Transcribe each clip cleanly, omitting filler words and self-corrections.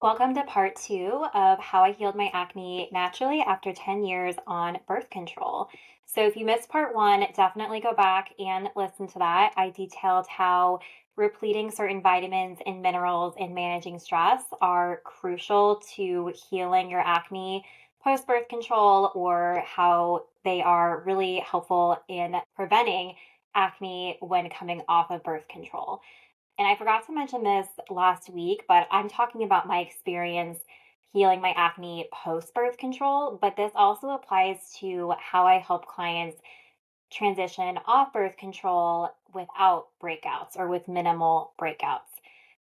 Welcome to part two of how I healed my acne naturally after 10 years on birth control. So, if you missed part one, definitely go back and listen to that. I detailed how repleting certain vitamins and minerals and managing stress are crucial to healing your acne post birth control, or how they are really helpful in preventing acne when coming off of birth control. And I forgot to mention this last week, but I'm talking about my experience healing my acne post birth control. But this also applies to how I help clients transition off birth control without breakouts or with minimal breakouts.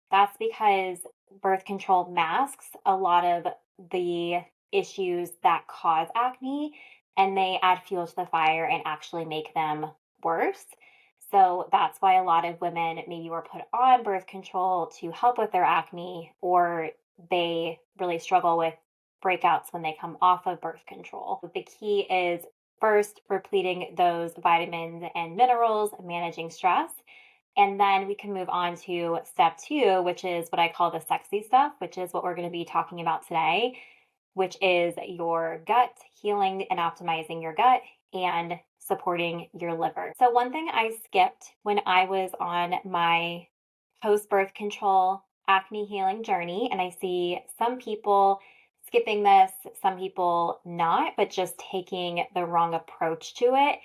That's because birth control masks a lot of the issues that cause acne, and they add fuel to the fire and actually make them worse. So that's why a lot of women maybe were put on birth control to help with their acne, or they really struggle with breakouts when they come off of birth control. The key is first repleting those vitamins and minerals, managing stress. And then we can move on to step two, which is what I call the sexy stuff, which is what we're going to be talking about today, which is your gut, healing and optimizing your gut and supporting your liver. So, one thing I skipped when I was on my post birth control acne healing journey, and I see some people skipping this, some people not, but just taking the wrong approach to it,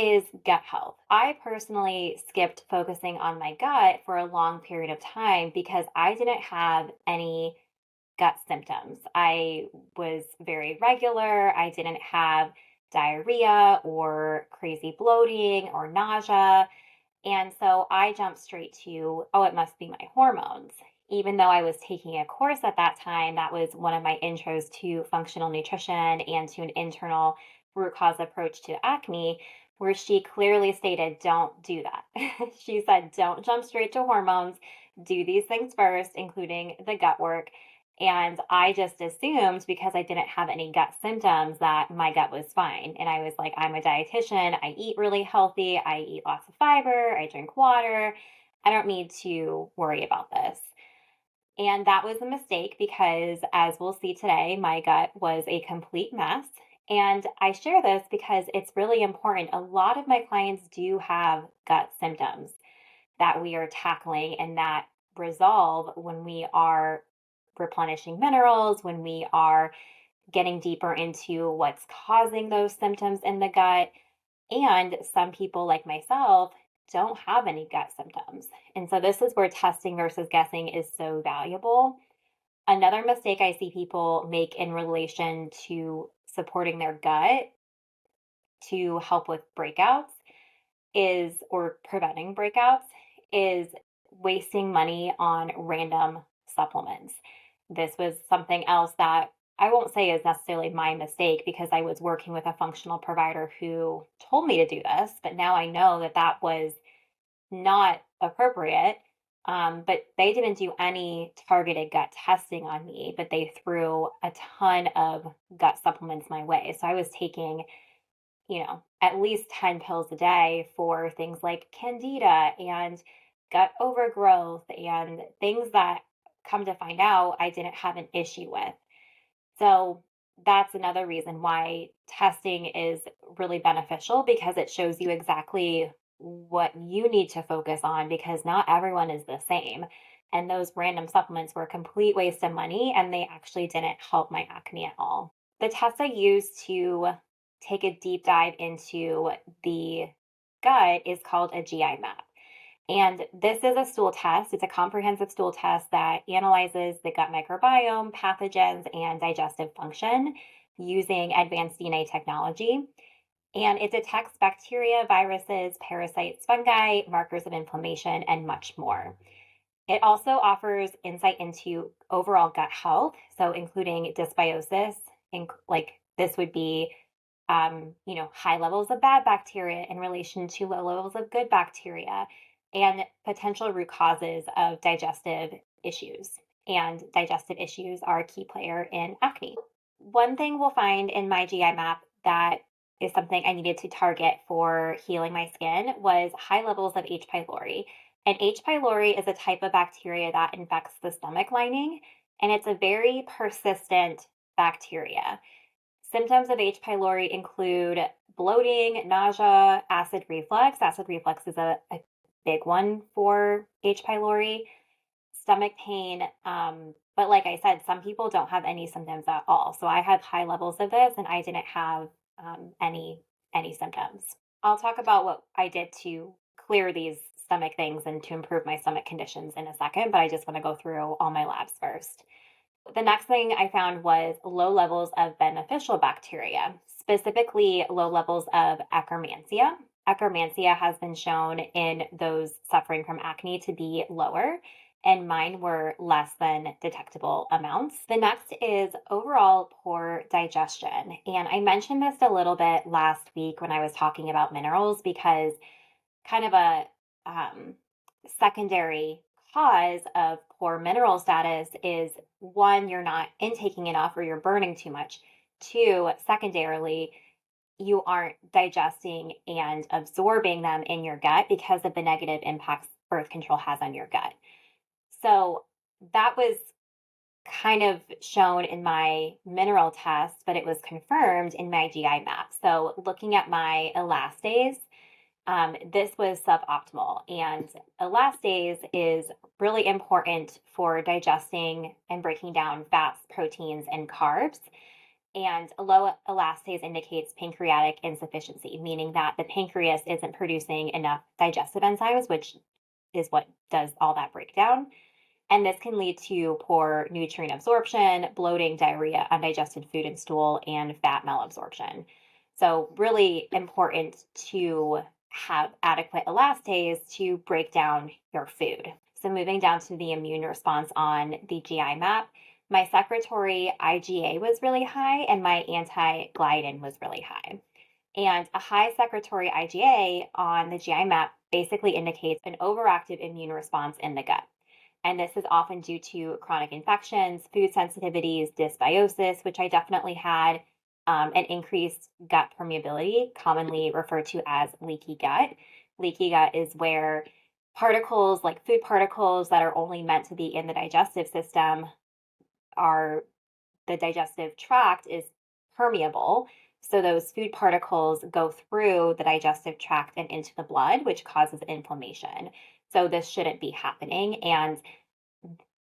is gut health. I personally skipped focusing on my gut for a long period of time because I didn't have any gut symptoms. I was very regular. I didn't have diarrhea or crazy bloating or nausea. And so I jumped straight to, oh, it must be my hormones. Even though I was taking a course at that time, that was one of my intros to functional nutrition and to an internal root cause approach to acne, where she clearly stated, don't do that. She said, don't jump straight to hormones. Do these things first, including the gut work. And I just assumed because I didn't have any gut symptoms that my gut was fine. And I was like, I'm a dietitian. I eat really healthy. I eat lots of fiber. I drink water. I don't need to worry about this. And that was a mistake because, as we'll see today, my gut was a complete mess. And I share this because it's really important. A lot of my clients do have gut symptoms that we are tackling and that resolve when we are replenishing minerals, when we are getting deeper into what's causing those symptoms in the gut. And some people, like myself, don't have any gut symptoms. And so, this is where testing versus guessing is so valuable. Another mistake I see people make in relation to supporting their gut to help with breakouts is, or preventing breakouts, is wasting money on random supplements. This was something else that I won't say is necessarily my mistake because I was working with a functional provider who told me to do this, but now I know that that was not appropriate. But they didn't do any targeted gut testing on me, but they threw a ton of gut supplements my way. So I was taking, at least 10 pills a day for things like candida and gut overgrowth and things that, come to find out, I didn't have an issue with. So that's another reason why testing is really beneficial, because it shows you exactly what you need to focus on, because not everyone is the same. And those random supplements were a complete waste of money, and they actually didn't help my acne at all. The test I used to take a deep dive into the gut is called a GI map. And this is a stool test. It's a comprehensive stool test that analyzes the gut microbiome, pathogens, and digestive function using advanced DNA technology. And it detects bacteria, viruses, parasites, fungi, markers of inflammation, and much more. It also offers insight into overall gut health, so including dysbiosis, like this would be high levels of bad bacteria in relation to low levels of good bacteria, and potential root causes of digestive issues. And digestive issues are a key player in acne. One thing we'll find in my GI map that is something I needed to target for healing my skin was high levels of H. pylori. And H. pylori is a type of bacteria that infects the stomach lining. and it's a very persistent bacteria. Symptoms of H. pylori include bloating, nausea, acid reflux. Acid reflux is a big one for H. pylori, stomach pain. But like I said, some people don't have any symptoms at all. So I have high levels of this, and I didn't have any symptoms. I'll talk about what I did to clear these stomach things and to improve my stomach conditions in a second, but I just want to go through all my labs first. The next thing I found was low levels of beneficial bacteria, specifically low levels of Akkermansia. Akkermansia has been shown in those suffering from acne to be lower, and mine were less than detectable amounts. The next is overall poor digestion. And I mentioned this a little bit last week when I was talking about minerals because kind of a secondary cause of poor mineral status is one, you're not intaking enough or you're burning too much. Two, secondarily, you aren't digesting and absorbing them in your gut because of the negative impacts birth control has on your gut. So that was kind of shown in my mineral test, but it was confirmed in my GI map. So looking at my elastase, this was suboptimal. And elastase is really important for digesting and breaking down fats, proteins, and carbs. And a low elastase indicates pancreatic insufficiency, meaning that the pancreas isn't producing enough digestive enzymes, which is what does all that breakdown. And this can lead to poor nutrient absorption, bloating, diarrhea, undigested food and stool, and fat malabsorption. So, really important to have adequate elastase to break down your food. So, moving down to the immune response on the GI map, my secretory IgA was really high and my anti-gliadin was really high. And a high secretory IgA on the GI map basically indicates an overactive immune response in the gut. And this is often due to chronic infections, food sensitivities, dysbiosis, which I definitely had, and increased gut permeability, commonly referred to as leaky gut. Leaky gut is where particles like food particles that are only meant to be in the digestive system are, the digestive tract is permeable. So those food particles go through the digestive tract and into the blood, which causes inflammation. So this shouldn't be happening. And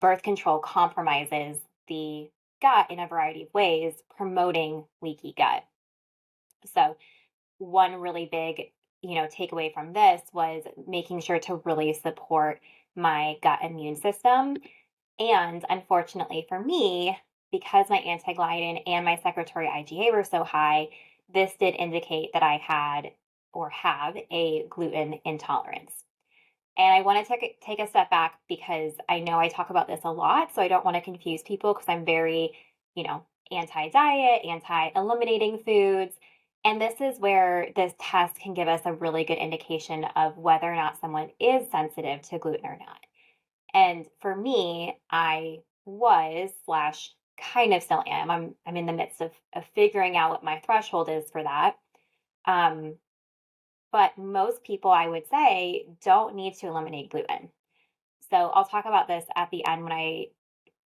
birth control compromises the gut in a variety of ways, promoting leaky gut. So one really big, takeaway from this was making sure to really support my gut immune system. And unfortunately for me, because my anti-gliadin and my secretory IgA were so high, this did indicate that I had or have a gluten intolerance. And I want to take a step back because I know I talk about this a lot, so I don't want to confuse people because I'm very, anti-diet, anti-eliminating foods. And this is where this test can give us a really good indication of whether or not someone is sensitive to gluten or not. And for me, I was slash kind of still am. I'm in the midst of figuring out what my threshold is for that. But most people, I would say, don't need to eliminate gluten. So I'll talk about this at the end when I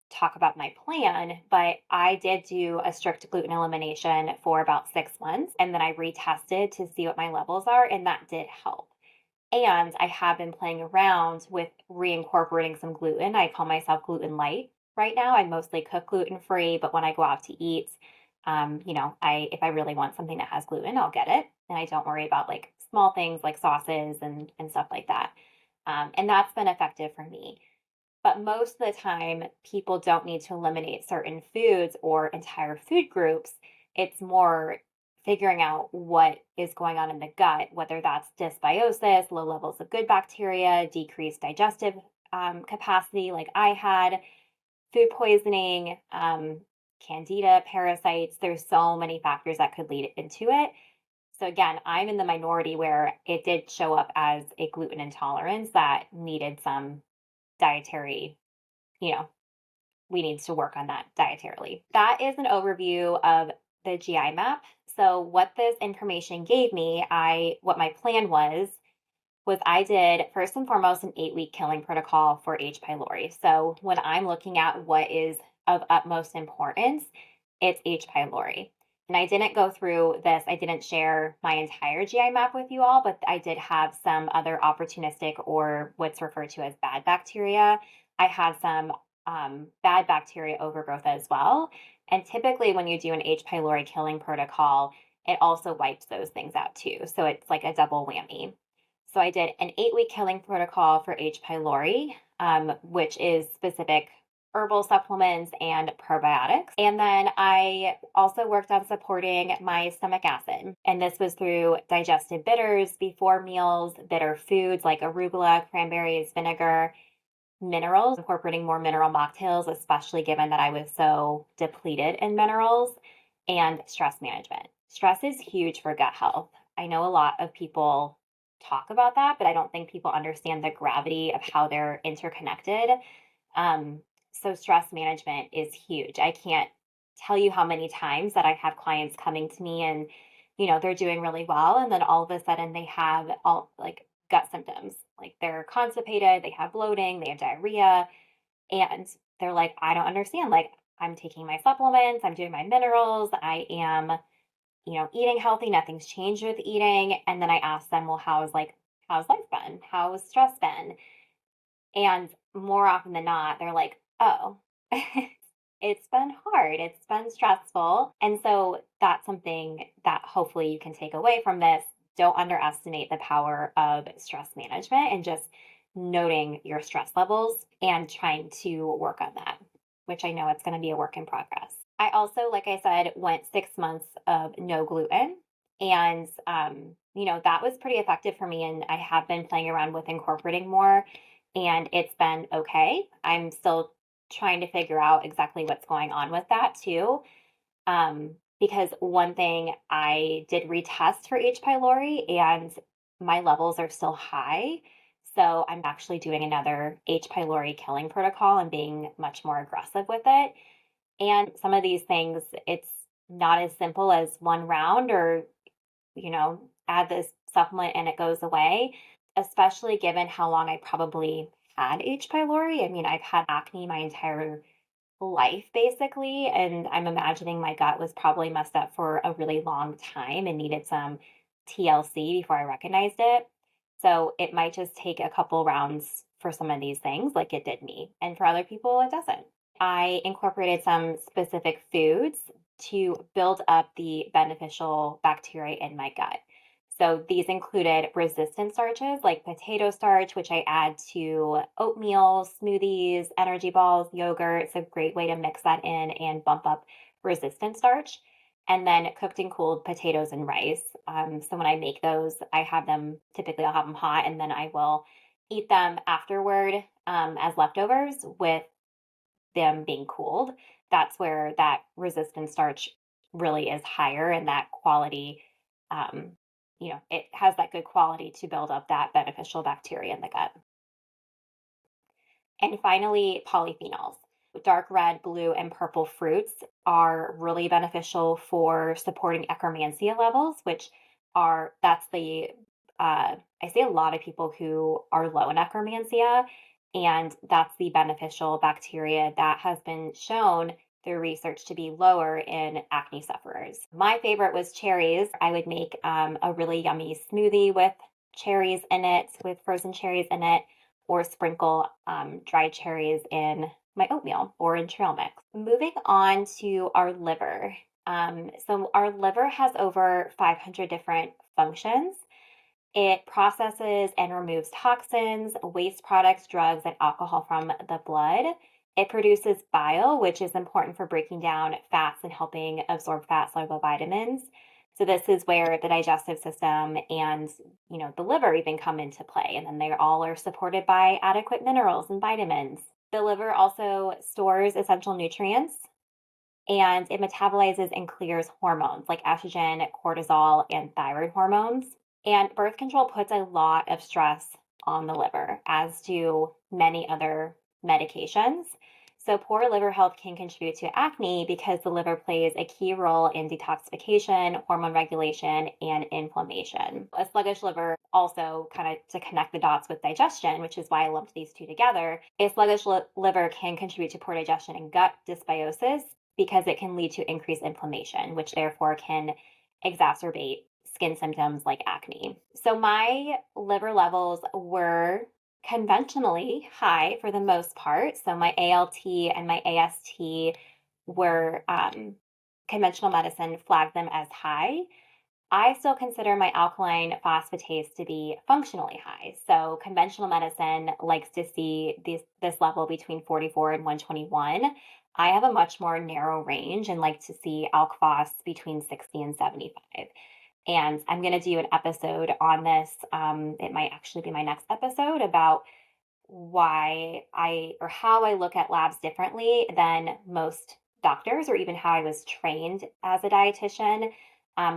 talk about my plan, but I did do a strict gluten elimination for about 6 months, and then I retested to see what my levels are, and that did help. And I have been playing around with reincorporating some gluten. I call myself gluten light right now. I mostly cook gluten free, but when I go out to eat, I if I really want something that has gluten, I'll get it, and I don't worry about like small things like sauces and stuff like that. And that's been effective for me. But most of the time, people don't need to eliminate certain foods or entire food groups. It's more figuring out what is going on in the gut, whether that's dysbiosis, low levels of good bacteria, decreased digestive capacity, like I had, food poisoning, candida, parasites. There's so many factors that could lead into it. So again, I'm in the minority where it did show up as a gluten intolerance that needed some dietary, you know, we need to work on that dietarily. That is an overview of the GI map. So what this information gave me, what my plan was I did first and foremost an 8-week killing protocol for H. pylori. So when I'm looking at what is of utmost importance, it's H. pylori. And I didn't go through this, I didn't share my entire GI map with you all, but I did have some other opportunistic or what's referred to as bad bacteria. I had some bad bacteria overgrowth as well. And typically, when you do an H. pylori killing protocol, it also wipes those things out too. So it's like a double whammy. So I did an 8-week killing protocol for H. pylori, which is specific herbal supplements and probiotics. And then I also worked on supporting my stomach acid. And this was through digested bitters before meals, bitter foods like arugula, cranberries, vinegar, minerals, incorporating more mineral mocktails, especially given that I was so depleted in minerals, and stress management. Stress is huge for gut health. I know a lot of people talk about that, but I don't think people understand the gravity of how they're interconnected. Um, so stress management is huge. I can't tell you how many times that I have clients coming to me and, they're doing really well. And then all of a sudden they have all like gut symptoms. Like they're constipated, they have bloating, they have diarrhea, and they're like, I don't understand. Like I'm taking my supplements, I'm doing my minerals, I am, eating healthy, nothing's changed with eating. And then I ask them, well, how's life been? How's stress been? And more often than not, they're like, oh, it's been hard. It's been stressful. And so that's something that hopefully you can take away from this. Don't underestimate the power of stress management and just noting your stress levels and trying to work on that, which I know it's going to be a work in progress. I also, like I said, went 6 months of no gluten. And, that was pretty effective for me. And I have been playing around with incorporating more, and it's been okay. I'm still trying to figure out exactly what's going on with that too. Because one thing I did retest for H. pylori and my levels are still high. So I'm actually doing another H. pylori killing protocol and being much more aggressive with it. And some of these things, it's not as simple as one round or, add this supplement and it goes away, especially given how long I probably had H. pylori. I mean, I've had acne my entire life basically, and I'm imagining my gut was probably messed up for a really long time and needed some TLC before I recognized it. So it might just take a couple rounds for some of these things, like it did me. And for other people, it doesn't. I incorporated some specific foods to build up the beneficial bacteria in my gut. So these included resistant starches like potato starch, which I add to oatmeal, smoothies, energy balls, yogurt. It's a great way to mix that in and bump up resistant starch. And then cooked and cooled potatoes and rice. So when I make those, typically I'll have them hot and then I will eat them afterward as leftovers with them being cooled. That's where that resistant starch really is higher and that quality, it has that good quality to build up that beneficial bacteria in the gut. And finally, polyphenols. Dark red, blue, and purple fruits are really beneficial for supporting Akkermansia levels, that's I see a lot of people who are low in Akkermansia, and that's the beneficial bacteria that has been shown through research to be lower in acne sufferers. My favorite was cherries. I would make a really yummy smoothie with cherries in it, with frozen cherries in it, or sprinkle dried cherries in my oatmeal or in trail mix. Moving on to our liver. So our liver has over 500 different functions. It processes and removes toxins, waste products, drugs, and alcohol from the blood. It produces bile, which is important for breaking down fats and helping absorb fat-soluble vitamins. So this is where the digestive system and, the liver even come into play. And then they all are supported by adequate minerals and vitamins. The liver also stores essential nutrients, and it metabolizes and clears hormones like estrogen, cortisol, and thyroid hormones. And birth control puts a lot of stress on the liver, as do many other medications. So, poor liver health can contribute to acne because the liver plays a key role in detoxification, hormone regulation, and inflammation. A sluggish liver, also kind of to connect the dots with digestion, which is why I lumped these two together, a sluggish liver can contribute to poor digestion and gut dysbiosis because it can lead to increased inflammation, which therefore can exacerbate skin symptoms like acne. So, my liver levels were conventionally high for the most part. So my ALT and my AST were conventional medicine flagged them as high. I still consider my alkaline phosphatase to be functionally high. So conventional medicine likes to see this level between 44 and 121. I have a much more narrow range and like to see alk phos between 60 and 75. And I'm going to do an episode on this. It might actually be my next episode about why or how I look at labs differently than most doctors, or even how I was trained as a dietitian,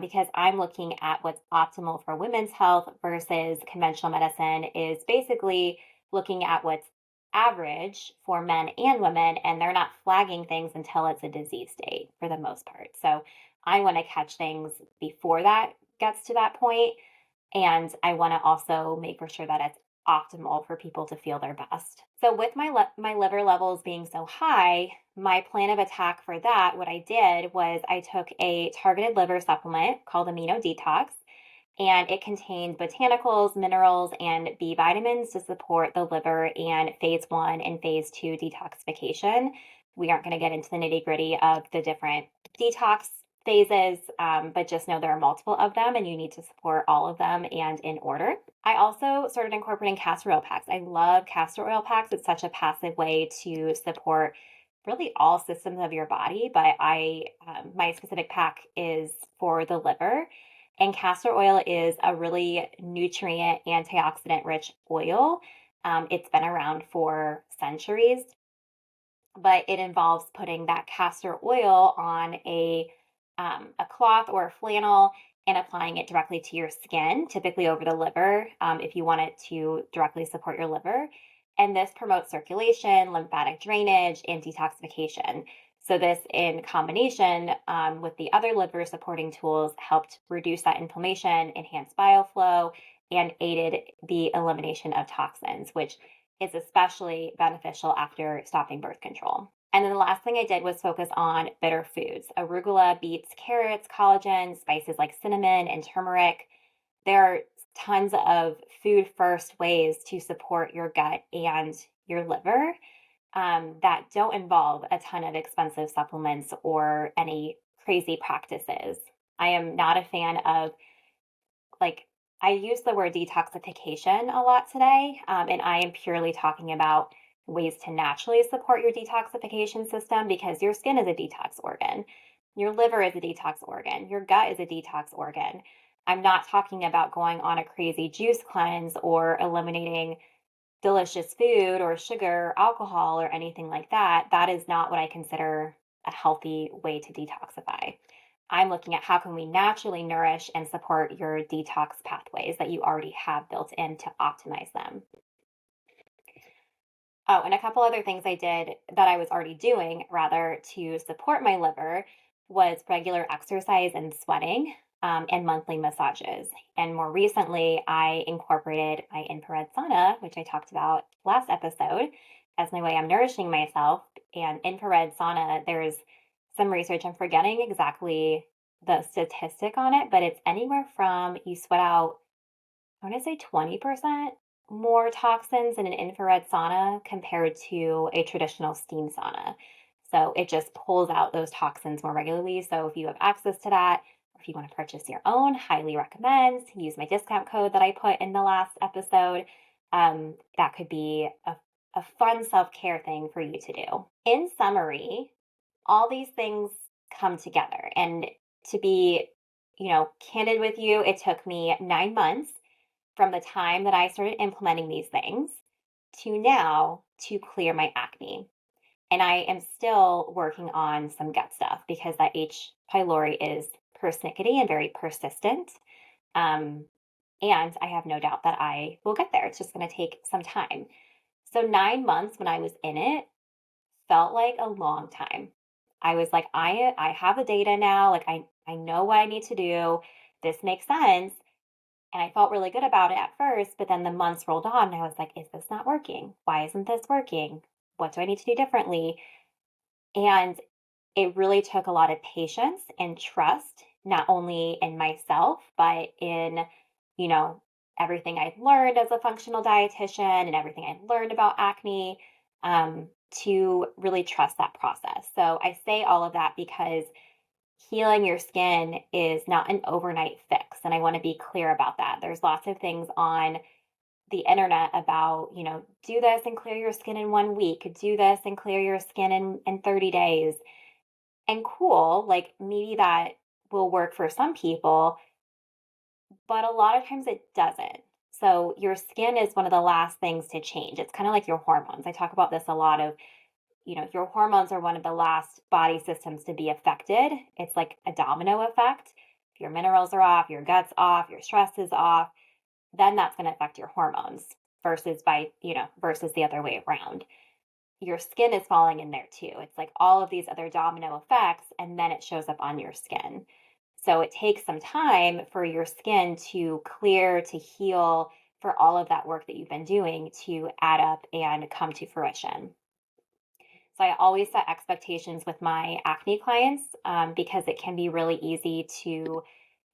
because I'm looking at what's optimal for women's health versus conventional medicine is basically looking at what's average for men and women, and they're not flagging things until it's a disease state for the most part. So I want to catch things before that gets to that point, and I want to also make for sure that it's optimal for people to feel their best. So with my liver levels being so high, my plan of attack for that, what I did was I took a targeted liver supplement called Amino Detox, and it contained botanicals, minerals, and B vitamins to support the liver and phase 1 and phase 2 detoxification. We aren't going to get into the nitty-gritty of the different detox phases, but just know there are multiple of them and you need to support all of them and in order. I also started incorporating castor oil packs. I love castor oil packs. It's such a passive way to support really all systems of your body, but my specific pack is for the liver. And castor oil is a really nutrient antioxidant rich oil. It's been around for centuries, but it involves putting that castor oil on a cloth or a flannel and applying it directly to your skin, typically over the liver, if you want it to directly support your liver. And this promotes circulation, lymphatic drainage, and detoxification. So, this in combination with the other liver supporting tools helped reduce that inflammation, enhance bile flow, and aided the elimination of toxins, which is especially beneficial after stopping birth control. And then the last thing I did was focus on bitter foods: arugula, beets, carrots, collagen, spices like cinnamon and turmeric. There are tons of food first ways to support your gut and your liver that don't involve a ton of expensive supplements or any crazy practices. I am not a fan of, like, I use the word detoxification a lot today, and I am purely talking about ways to naturally support your detoxification system because your skin is a detox organ, your liver is a detox organ, your gut is a detox organ. I'm not talking about going on a crazy juice cleanse or eliminating delicious food or sugar, alcohol, or anything like that. That is not what I consider a healthy way to detoxify. I'm looking at how can we naturally nourish and support your detox pathways that you already have built in to optimize them. Oh, and a couple other things I did that I was already doing rather to support my liver was regular exercise and sweating, and monthly massages. And more recently, I incorporated my infrared sauna, which I talked about last episode, as my way I'm nourishing myself. And infrared sauna, there's some research, I'm forgetting exactly the statistic on it, but it's anywhere from you sweat out, I want to say 20% more toxins in an infrared sauna compared to a traditional steam sauna. So it just pulls out those toxins more regularly. So if you have access to that, or if you want to purchase your own, highly recommend. Use my discount code that I put in the last episode. That could be a fun self care thing for you to do. In summary, all these things come together. And to be, candid with you, it took me 9 months from the time that I started implementing these things to now to clear my acne. And I am still working on some gut stuff because that H. pylori is persnickety and very persistent. Um, and I have no doubt that I will get there. It's just going to take some time. So 9 months when I was in it, felt like a long time. I was like, I have the data now, like I know what I need to do. This makes sense. And I felt really good about it at first, but then the months rolled on and I was like, is this not working? Why isn't this working? What do I need to do differently? And it really took a lot of patience and trust, not only in myself, but in, you know, everything I've learned as a functional dietitian and everything I've learned about acne, to really trust that process. So I say all of that because healing your skin is not an overnight fix. And I want to be clear about that. There's lots of things on the internet about, do this and clear your skin in 1 week, do this and clear your skin in 30 days. And cool, like maybe that will work for some people, but a lot of times it doesn't. So your skin is one of the last things to change. It's kind of like your hormones. I talk about this a lot of, your hormones are one of the last body systems to be affected. It's like a domino effect. If your minerals are off, your gut's off, your stress is off, then that's going to affect your hormones versus the other way around. Your skin is falling in there too. It's like all of these other domino effects, and then it shows up on your skin. So it takes some time for your skin to clear, to heal, for all of that work that you've been doing to add up and come to fruition. So I always set expectations with my acne clients because it can be really easy to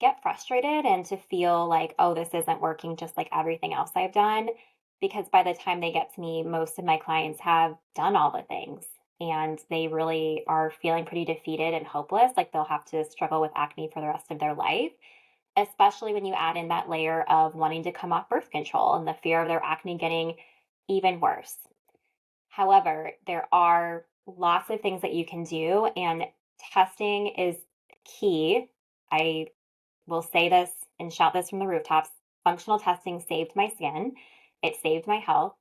get frustrated and to feel like, oh, this isn't working just like everything else I've done. Because by the time they get to me, most of my clients have done all the things and they really are feeling pretty defeated and hopeless. Like they'll have to struggle with acne for the rest of their life, especially when you add in that layer of wanting to come off birth control and the fear of their acne getting even worse. However, there are lots of things that you can do, and testing is key. I will say this and shout this from the rooftops. Functional testing saved my skin, it saved my health.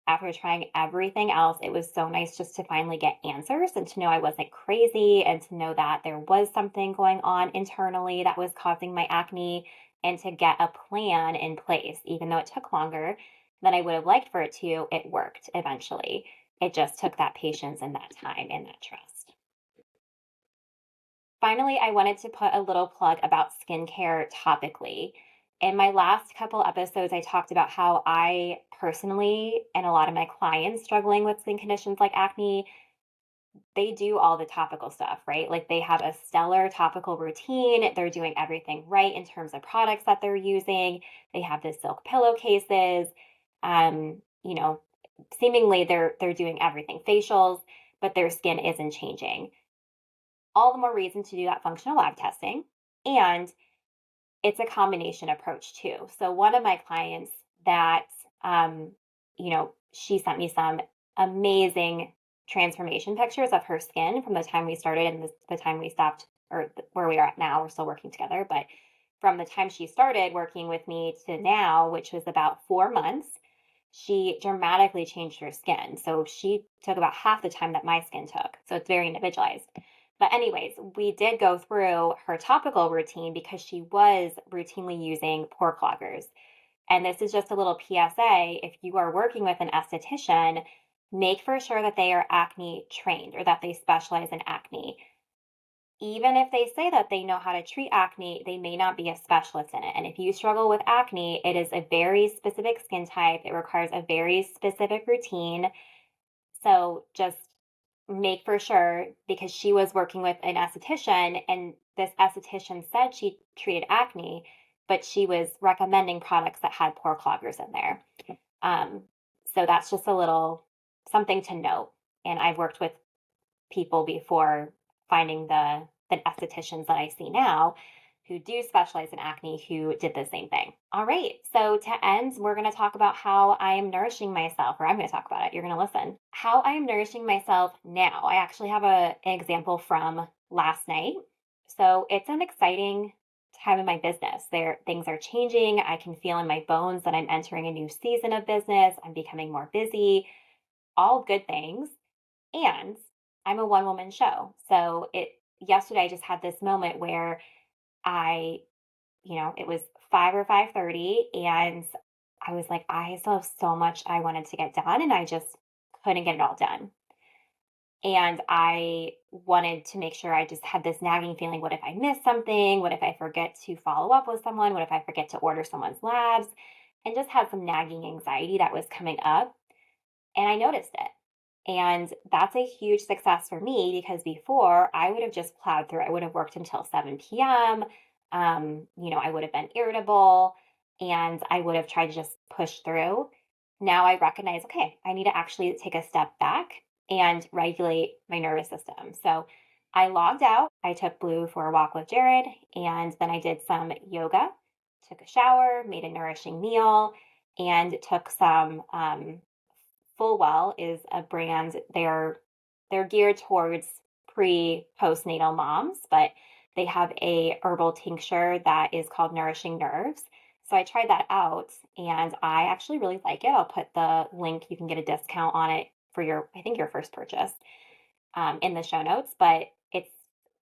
After trying everything else, it was so nice just to finally get answers and to know I wasn't crazy and to know that there was something going on internally that was causing my acne and to get a plan in place. Even though it took longer than I would have liked for it to, it worked eventually. It just took that patience and that time and that trust. Finally, I wanted to put a little plug about skincare topically. In my last couple episodes, I talked about how I personally and a lot of my clients struggling with skin conditions like acne, they do all the topical stuff, right? Like they have a stellar topical routine. They're doing everything right in terms of products that they're using. They have the silk pillowcases. Um, you know, seemingly they're doing everything, facials, but their skin isn't changing. All the more reason to do that functional lab testing. And it's a combination approach too. So one of my clients that, she sent me some amazing transformation pictures of her skin from the time we started and the time we stopped, or where we are at now. We're still working together, but from the time she started working with me to now, which was about 4 months, she dramatically changed her skin. So she took about half the time that my skin took. So it's very individualized. But, anyways, we did go through her topical routine because she was routinely using pore cloggers. And this is just a little PSA. If you are working with an esthetician, make for sure that they are acne trained or that they specialize in acne. Even if they say that they know how to treat acne, they may not be a specialist in it. And if you struggle with acne, it is a very specific skin type. It requires a very specific routine. So just make for sure, because she was working with an esthetician and this esthetician said she treated acne, but she was recommending products that had pore cloggers in there. Um, so that's just a little something to note. And I've worked with people before finding the estheticians that I see now who do specialize in acne who did the same thing. All right. So to end, we're going to talk about how I am nourishing myself, or I'm going to talk about it. You're going to listen. How I am nourishing myself now. I actually have an example from last night. So it's an exciting time in my business. Things are changing. I can feel in my bones that I'm entering a new season of business. I'm becoming more busy, all good things. And I'm a one woman show. So yesterday I just had this moment where I, it was 5 or 5:30 and I was like, I still have so much I wanted to get done and I just couldn't get it all done. And I wanted to make sure I just had this nagging feeling. What if I miss something? What if I forget to follow up with someone? What if I forget to order someone's labs? And just had some nagging anxiety that was coming up. And I noticed it. And that's a huge success for me because before I would have just plowed through. I would have worked until 7 p.m. I would have been irritable and I would have tried to just push through. Now I recognize, okay, I need to actually take a step back and regulate my nervous system. So I logged out. I took Blue for a walk with Jared, and then I did some yoga, took a shower, made a nourishing meal, and took some Full Well is a brand. They're geared towards postnatal moms, but they have a herbal tincture that is called Nourishing Nerves. So I tried that out and I actually really like it. I'll put the link. You can get a discount on it for I think your first purchase in the show notes, but it's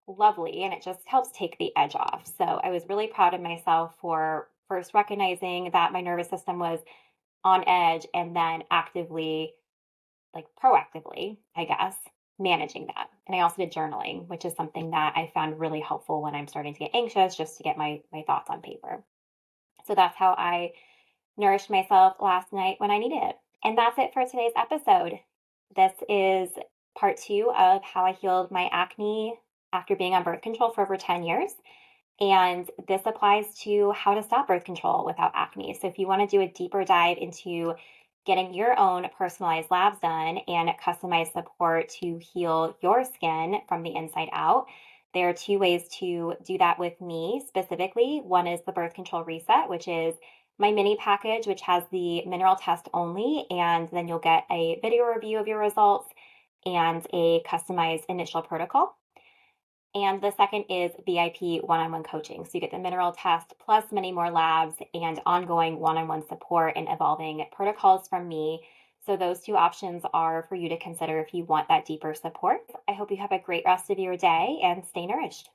lovely and it just helps take the edge off. So I was really proud of myself for first recognizing that my nervous system was on edge and then actively, like proactively, I guess, managing that. And I also did journaling, which is something that I found really helpful when I'm starting to get anxious, just to get my thoughts on paper. So that's how I nourished myself last night when I needed it. And that's it for today's episode. This is part two of how I healed my acne after being on birth control for over 10 years. And this applies to how to stop birth control without acne. So if you want to do a deeper dive into getting your own personalized labs done and customized support to heal your skin from the inside out, there are two ways to do that with me specifically. One is the birth control reset, which is my mini package, which has the mineral test only, and then you'll get a video review of your results and a customized initial protocol. And the second is VIP one-on-one coaching. So you get the mineral test plus many more labs and ongoing one-on-one support and evolving protocols from me. So those two options are for you to consider if you want that deeper support. I hope you have a great rest of your day and stay nourished.